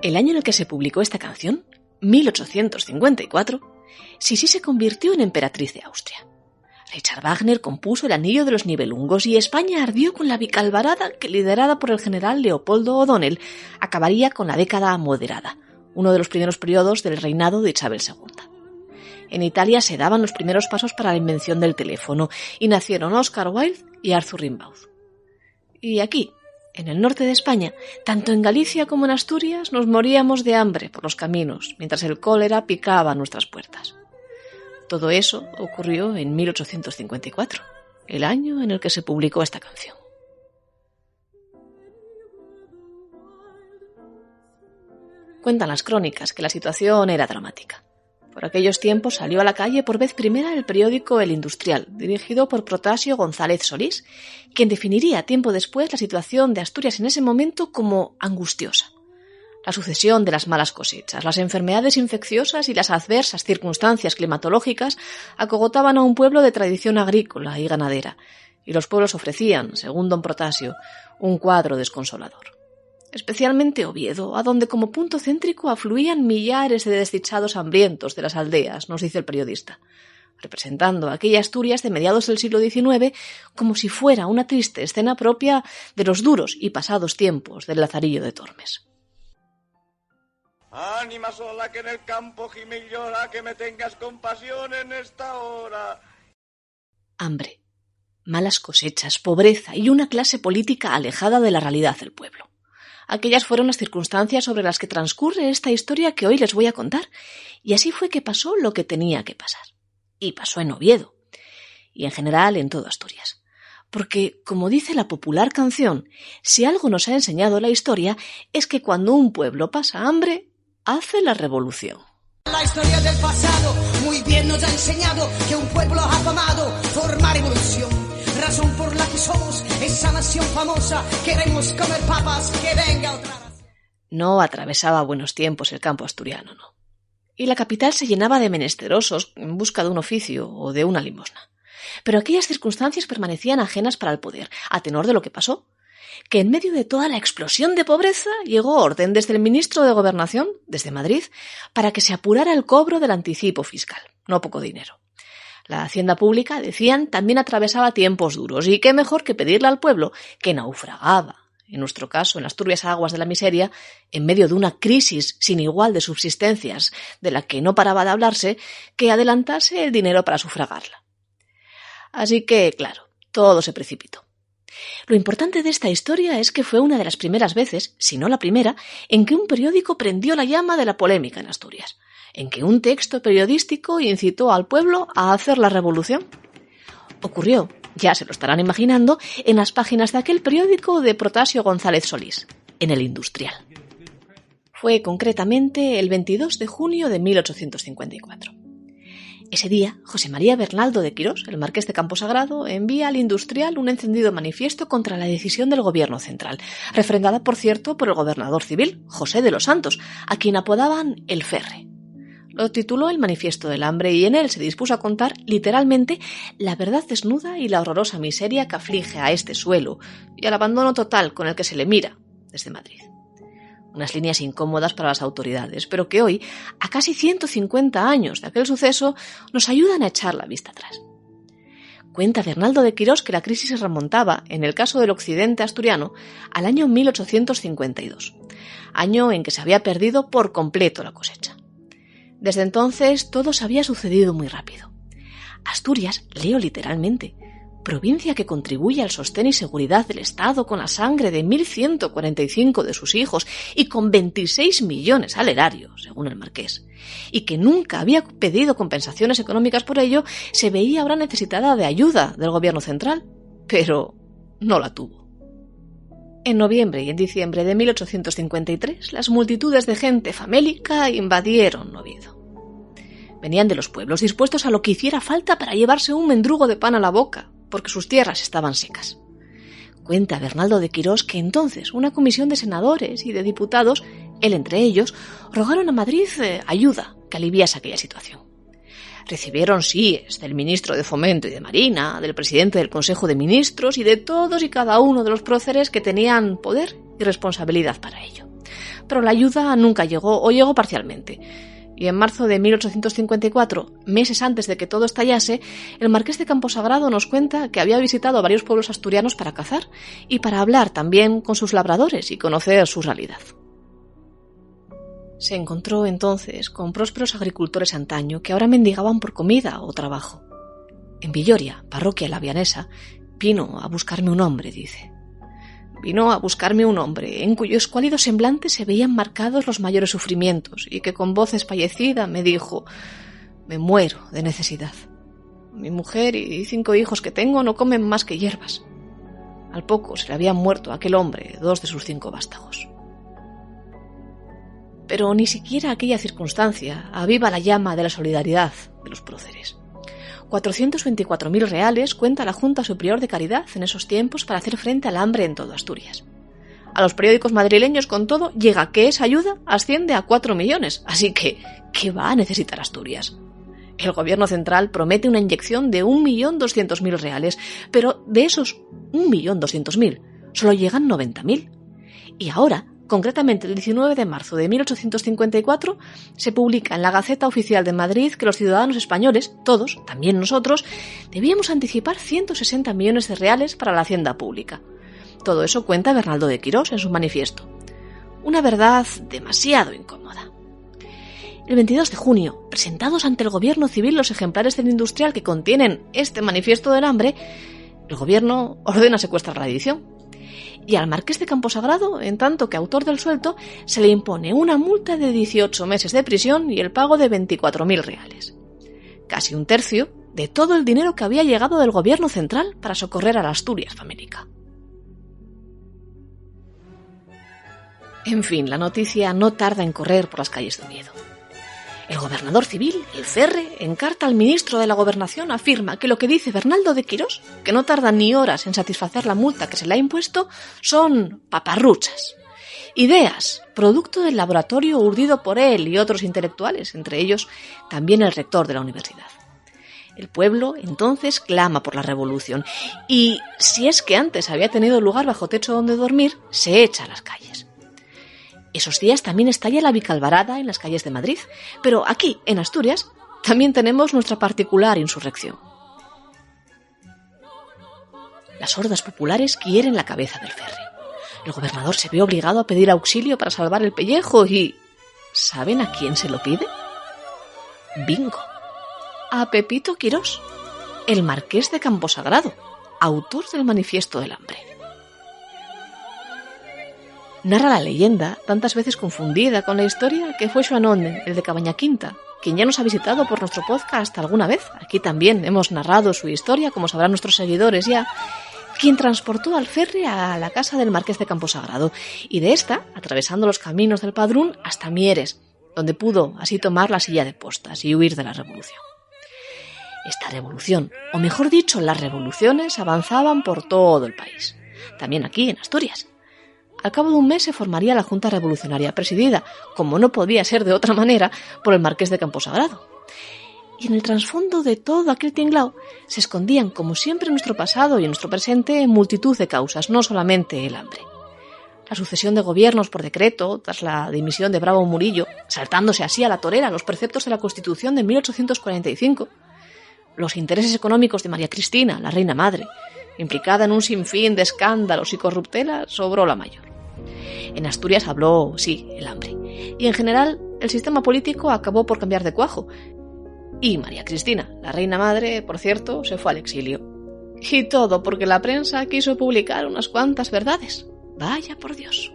El año en el que se publicó esta canción, 1854, Sisi se convirtió en emperatriz de Austria. Richard Wagner compuso El Anillo de los Nibelungos y España ardió con la bicalvarada que, liderada por el general Leopoldo O'Donnell, acabaría con la década moderada, uno de los primeros periodos del reinado de Isabel II. En Italia se daban los primeros pasos para la invención del teléfono y nacieron Oscar Wilde y Arthur Rimbaud. Y aquí, en el norte de España, tanto en Galicia como en Asturias, nos moríamos de hambre por los caminos, mientras el cólera picaba a nuestras puertas. Todo eso ocurrió en 1854, el año en el que se publicó esta canción. Cuentan las crónicas que la situación era dramática. Por aquellos tiempos salió a la calle por vez primera el periódico El Industrial, dirigido por Protasio González Solís, quien definiría tiempo después la situación de Asturias en ese momento como angustiosa. La sucesión de las malas cosechas, las enfermedades infecciosas y las adversas circunstancias climatológicas acogotaban a un pueblo de tradición agrícola y ganadera, y los pueblos ofrecían, según don Protasio, un cuadro desconsolador. Especialmente Oviedo, a donde como punto céntrico afluían millares de desdichados hambrientos de las aldeas, nos dice el periodista, representando aquella Asturias de mediados del siglo XIX como si fuera una triste escena propia de los duros y pasados tiempos del Lazarillo de Tormes. Ánima sola que en el campo gime y llora, que me tengas compasión en esta hora. Hambre, malas cosechas, pobreza y una clase política alejada de la realidad del pueblo. Aquellas fueron las circunstancias sobre las que transcurre esta historia que hoy les voy a contar, y así fue que pasó lo que tenía que pasar. Y pasó en Oviedo, y en general en todo Asturias. Porque, como dice la popular canción, si algo nos ha enseñado la historia es que cuando un pueblo pasa hambre, hace la revolución. La historia del pasado muy bien nos ha enseñado que un pueblo afamado forma revolución. Razón por la que somos esa nación famosa, queremos comer papas, que venga otra vez. No atravesaba buenos tiempos el campo asturiano, no. Y la capital se llenaba de menesterosos en busca de un oficio o de una limosna. Pero aquellas circunstancias permanecían ajenas para el poder, a tenor de lo que pasó, que en medio de toda la explosión de pobreza llegó orden desde el ministro de Gobernación, desde Madrid, para que se apurara el cobro del anticipo fiscal, no poco dinero. La hacienda pública, decían, también atravesaba tiempos duros, y qué mejor que pedirle al pueblo, que naufragaba, en nuestro caso, en las turbias aguas de la miseria, en medio de una crisis sin igual de subsistencias, de la que no paraba de hablarse, que adelantase el dinero para sufragarla. Así que, claro, todo se precipitó. Lo importante de esta historia es que fue una de las primeras veces, si no la primera, en que un periódico prendió la llama de la polémica en Asturias, en que un texto periodístico incitó al pueblo a hacer la revolución. Ocurrió, ya se lo estarán imaginando, en las páginas de aquel periódico de Protasio González Solís, en El Industrial. Fue concretamente el 22 de junio de 1854. Ese día, José María Bernaldo de Quirós, el marqués de Camposagrado, envía al Industrial un encendido manifiesto contra la decisión del gobierno central, refrendada, por cierto, por el gobernador civil, José de los Santos, a quien apodaban el Ferre. Lo tituló El Manifiesto del Hambre y en él se dispuso a contar, literalmente, la verdad desnuda y la horrorosa miseria que aflige a este suelo y al abandono total con el que se le mira desde Madrid. Unas líneas incómodas para las autoridades, pero que hoy, a casi 150 años de aquel suceso, nos ayudan a echar la vista atrás. Cuenta Bernaldo de Quirós que la crisis se remontaba, en el caso del occidente asturiano, al año 1852, año en que se había perdido por completo la cosecha. Desde entonces todo se había sucedido muy rápido. Asturias, leo literalmente, provincia que contribuye al sostén y seguridad del Estado con la sangre de 1.145 de sus hijos y con 26 millones al erario, según el marqués, y que nunca había pedido compensaciones económicas por ello, se veía ahora necesitada de ayuda del gobierno central, pero no la tuvo. En noviembre y en diciembre de 1853, las multitudes de gente famélica invadieron Oviedo. Venían de los pueblos dispuestos a lo que hiciera falta para llevarse un mendrugo de pan a la boca, porque sus tierras estaban secas. Cuenta Bernaldo de Quirós que entonces una comisión de senadores y de diputados, él entre ellos, rogaron a Madrid ayuda que aliviase aquella situación. Recibieron síes del ministro de Fomento y de Marina, del presidente del Consejo de Ministros y de todos y cada uno de los próceres que tenían poder y responsabilidad para ello. pero la ayuda nunca llegó o llegó parcialmente. Y en marzo de 1854, meses antes de que todo estallase, el marqués de Camposagrado nos cuenta que había visitado varios pueblos asturianos para cazar y para hablar también con sus labradores y conocer su realidad. Se encontró entonces con prósperos agricultores antaño que ahora mendigaban por comida o trabajo. En Villoria, parroquia lavianesa, vino a buscarme un hombre, dice. Vino a buscarme un hombre en cuyo escuálido semblante se veían marcados los mayores sufrimientos y que con voz espallecida me dijo: «Me muero de necesidad. Mi mujer y 5 hijos que tengo no comen más que hierbas». Al poco se le habían muerto a aquel hombre 2 de sus 5 vástagos. Pero ni siquiera aquella circunstancia aviva la llama de la solidaridad de los próceres. 424.000 reales cuenta la Junta Superior de Caridad en esos tiempos para hacer frente al hambre en todo Asturias. A los periódicos madrileños, con todo, llega que esa ayuda asciende a 4 millones, así que, ¿qué va a necesitar Asturias? El gobierno central promete una inyección de 1.200.000 reales, pero de esos 1.200.000 solo llegan 90.000. Y ahora, concretamente el 19 de marzo de 1854, se publica en la Gaceta Oficial de Madrid que los ciudadanos españoles, todos, también nosotros, debíamos anticipar 160 millones de reales para la hacienda pública. Todo eso cuenta Bernaldo de Quirós en su manifiesto. Una verdad demasiado incómoda. El 22 de junio, presentados ante el gobierno civil los ejemplares del Industrial que contienen este manifiesto del hambre, el gobierno ordena secuestrar la edición. Y al marqués de Camposagrado, en tanto que autor del suelto, se le impone una multa de 18 meses de prisión y el pago de 24.000 reales. Casi un tercio de todo el dinero que había llegado del gobierno central para socorrer a la Asturias famélica. En fin, la noticia no tarda en correr por las calles de Oviedo. El gobernador civil, el Ferre, en carta al ministro de la Gobernación afirma que lo que dice Bernaldo de Quirós, que no tarda ni horas en satisfacer la multa que se le ha impuesto, son paparruchas. Ideas, producto del laboratorio urdido por él y otros intelectuales, entre ellos también el rector de la universidad. El pueblo entonces clama por la revolución y, si es que antes había tenido lugar bajo techo donde dormir, se echa a las calles. Esos días también estalla la bicalvarada en las calles de Madrid, pero aquí, en Asturias, también tenemos nuestra particular insurrección. Las hordas populares quieren la cabeza del Ferre. El gobernador se ve obligado a pedir auxilio para salvar el pellejo y... ¿saben a quién se lo pide? Bingo. A Pepito Quirós, el marqués de Camposagrado, autor del manifiesto del hambre. Narra la leyenda, tantas veces confundida con la historia, que fue Xoanón, el de Cabaña Quinta, quien ya nos ha visitado por nuestro podcast alguna vez. Aquí también hemos narrado su historia, como sabrán nuestros seguidores ya, quien transportó al Ferre a la casa del marqués de Camposagrado, y de esta, atravesando los caminos del Padrún, hasta Mieres, donde pudo así tomar la silla de postas y huir de la revolución. Esta revolución, o mejor dicho, las revoluciones avanzaban por todo el país, también aquí en Asturias. Al cabo de un mes se formaría la Junta Revolucionaria, presidida, como no podía ser de otra manera, por el marqués de Camposagrado. Y en el trasfondo de todo aquel tinglao se escondían, como siempre en nuestro pasado y en nuestro presente, multitud de causas, no solamente el hambre. La sucesión de gobiernos por decreto, tras la dimisión de Bravo Murillo, saltándose así a la torera los preceptos de la Constitución de 1845, los intereses económicos de María Cristina, la reina madre, implicada en un sinfín de escándalos y corruptelas, sobró la mayor. En Asturias habló, sí, el hambre. Y en general, el sistema político acabó por cambiar de cuajo. Y María Cristina, la reina madre, por cierto, se fue al exilio. Y todo porque la prensa quiso publicar unas cuantas verdades. Vaya por Dios.